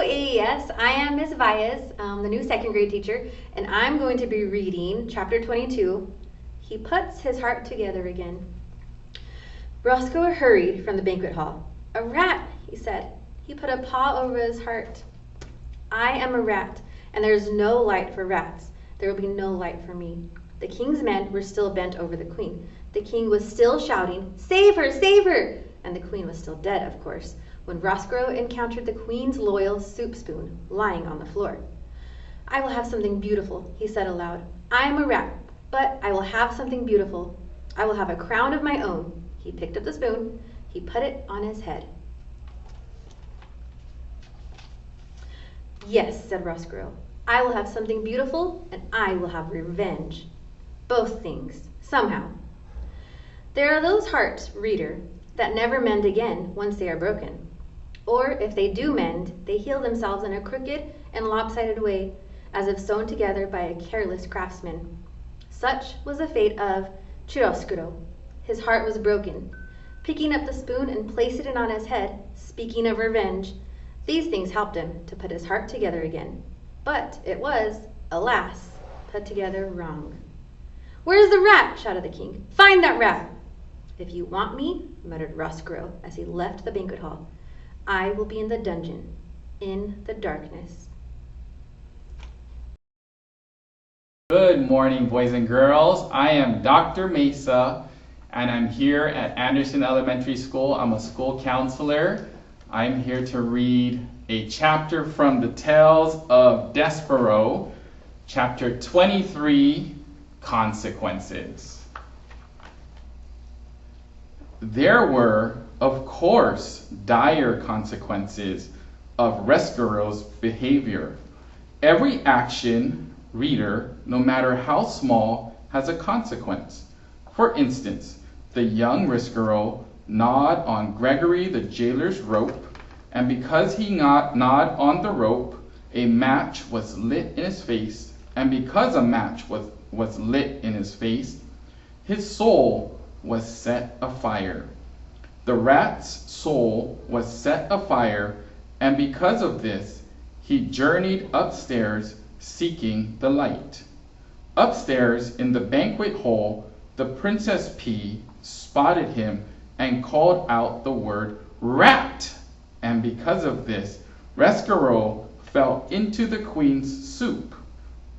AES. I am Ms. Valles, the new second grade teacher, and I'm going to be reading chapter 22. He puts his heart together again. Roscoe hurried from the banquet hall. A rat, he said. He put a paw over his heart. I am a rat, and there is no light for rats. There will be no light for me. The king's men were still bent over the queen. The king was still shouting, "Save her, save her!" And the queen was still dead, of course, when Roscoe encountered the queen's loyal soup spoon lying on the floor. "I will have something beautiful," he said aloud. "I am a rat, but I will have something beautiful. I will have a crown of my own." He picked up the spoon. He put it on his head. "Yes," said Roscoe, "I will have something beautiful, and I will have revenge. Both things, somehow." There are those hearts, reader, that never mend again once they are broken. Or if they do mend, they heal themselves in a crooked and lopsided way, as if sewn together by a careless craftsman. Such was the fate of Chiaroscuro. His heart was broken. Picking up the spoon and placing it on his head, speaking of revenge, these things helped him to put his heart together again. But it was, alas, put together wrong. "Where's the rat?" shouted the king. "Find that rat!" "If you want me," muttered Roscoe as he left the banquet hall, "I will be in the dungeon, in the darkness." Good morning, boys and girls. I am Dr. Mesa, and I'm here at Anderson Elementary School. I'm a school counselor. I'm here to read a chapter from the Tales of Despereaux, chapter 23, Consequences. There were, of course, dire consequences of Roscoe's behavior. Every action, reader, no matter how small, has a consequence. For instance, the young Roscoe gnawed on Gregory the jailer's rope, and because he gnawed on the rope, a match was lit in his face, and because a match was lit in his face, his soul was set afire. The rat's soul was set afire, and because of this, he journeyed upstairs seeking the light. Upstairs in the banquet hall, the Princess P spotted him and called out the word "rat," and because of this, Roscoe fell into the queen's soup.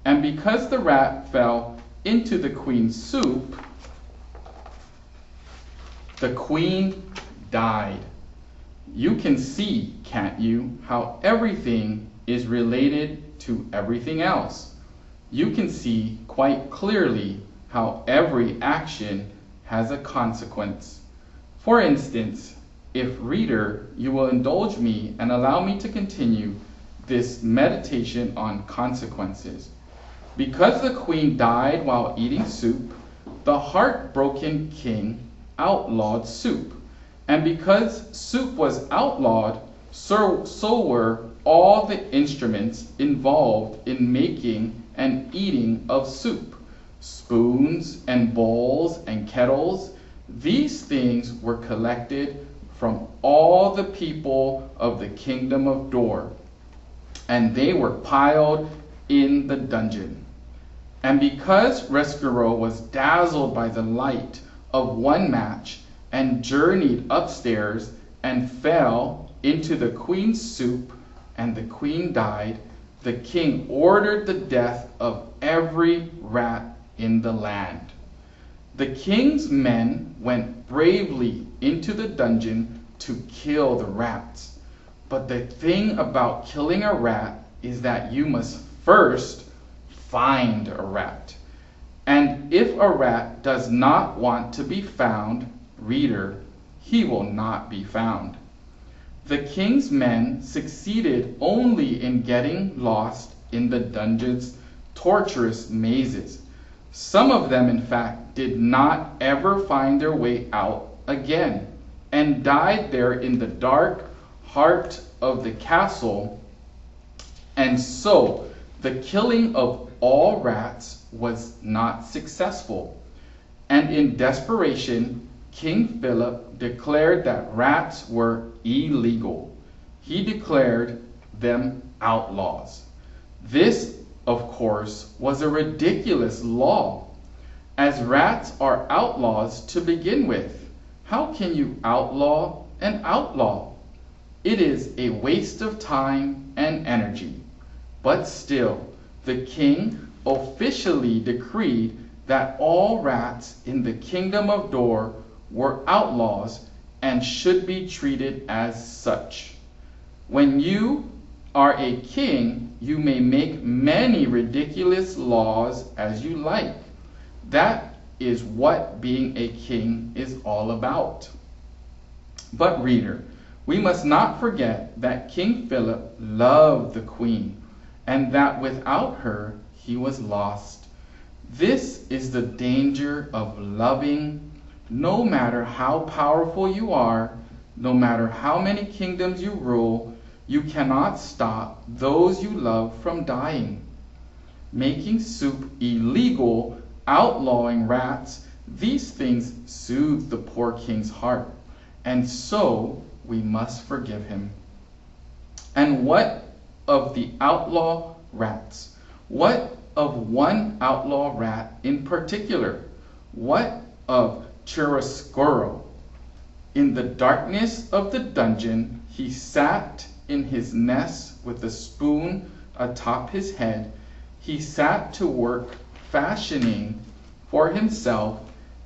And because the rat fell into the queen's soup, the queen died. You can see, can't you, how everything is related to everything else. You can see quite clearly how every action has a consequence. For instance, if reader, you will indulge me and allow me to continue this meditation on consequences. Because the queen died while eating soup, the heartbroken king outlawed soup. And because soup was outlawed, so were all the instruments involved in making and eating of soup. Spoons and bowls and kettles, these things were collected from all the people of the kingdom of Dor, and they were piled in the dungeon. And because Roscoe was dazzled by the light of one match and journeyed upstairs and fell into the queen's soup, and the queen died, the king ordered the death of every rat in the land. The king's men went bravely into the dungeon to kill the rats. But the thing about killing a rat is that you must first find a rat. And if a rat does not want to be found, reader, he will not be found. The king's men succeeded only in getting lost in the dungeon's tortuous mazes. Some of them, in fact, did not ever find their way out again, and died there in the dark heart of the castle. And so the killing of all rats was not successful. And in desperation, King Philip declared that rats were illegal. He declared them outlaws. This, of course, was a ridiculous law, as rats are outlaws to begin with. How can you outlaw an outlaw? It is a waste of time and energy. But still, the king officially decreed that all rats in the kingdom of Dor were outlaws and should be treated as such. When you are a king, you may make many ridiculous laws as you like. That is what being a king is all about. But reader, we must not forget that King Philip loved the queen, and that without her he was lost. This is the danger of loving. No matter how powerful you are, no matter how many kingdoms you rule, you cannot stop those you love from dying. Making soup illegal, outlawing rats, these things soothe the poor king's heart, and so we must forgive him. And what of the outlaw rats? What of one outlaw rat in particular? What of Chiaroscuro? In the darkness of the dungeon, he sat in his nest with a spoon atop his head. He sat to work fashioning for himself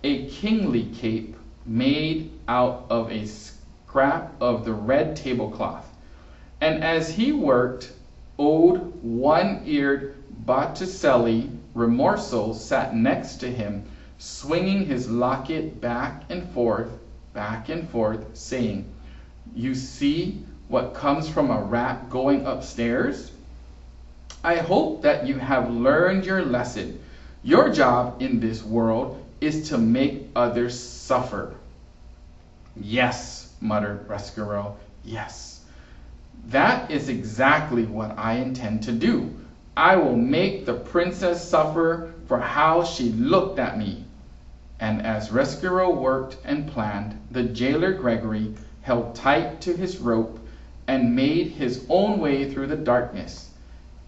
a kingly cape made out of a scrap of the red tablecloth. And as he worked, old one-eared Botticelli Rimorso sat next to him, swinging his locket back and forth, saying, "You see what comes from a rat going upstairs? I hope that you have learned your lesson. Your job in this world is to make others suffer." "Yes," muttered Rescuro, "yes. That is exactly what I intend to do. I will make the princess suffer for how she looked at me." And as Rescuro worked and planned, the jailer Gregory held tight to his rope and made his own way through the darkness.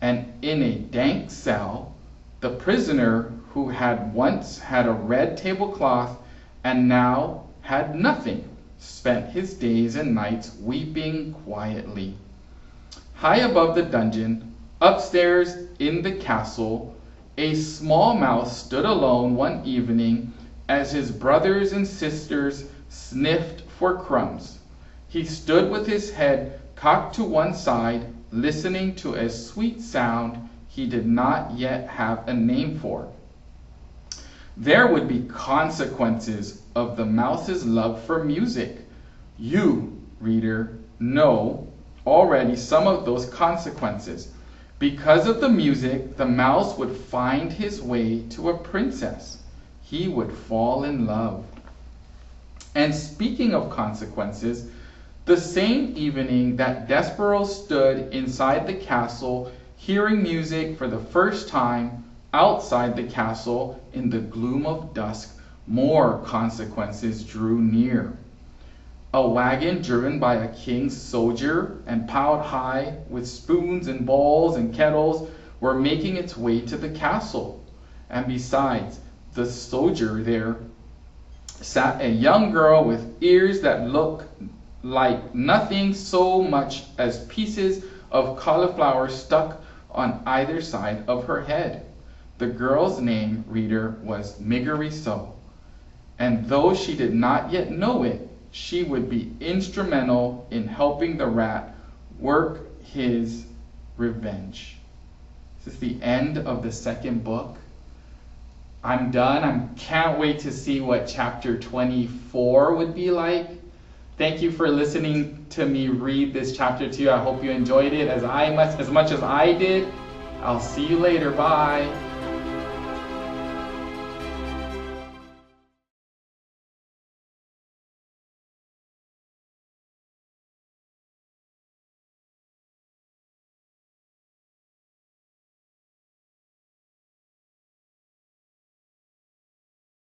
And in a dank cell, the prisoner who had once had a red tablecloth and now had nothing spent his days and nights weeping quietly. High above the dungeon, upstairs in the castle, a small mouse stood alone one evening as his brothers and sisters sniffed for crumbs. He stood with his head cocked to one side, listening to a sweet sound he did not yet have a name for. There would be consequences of the mouse's love for music. You, reader, know already some of those consequences. Because of the music, the mouse would find his way to a princess. He would fall in love. And speaking of consequences, the same evening that Despereaux stood inside the castle, hearing music for the first time, outside the castle, in the gloom of dusk, more consequences drew near. A wagon driven by a king's soldier and piled high with spoons and bowls and kettles were making its way to the castle. And besides the soldier there sat a young girl with ears that looked like nothing so much as pieces of cauliflower stuck on either side of her head. The girl's name, reader, was Migeriso, and though she did not yet know it, she would be instrumental in helping the rat work his revenge. This is the end of the second book. I'm done. I can't wait to see what chapter 24 would be like. Thank you for listening to me read this chapter to you. I hope you enjoyed it as much as I did. I'll see you later. Bye.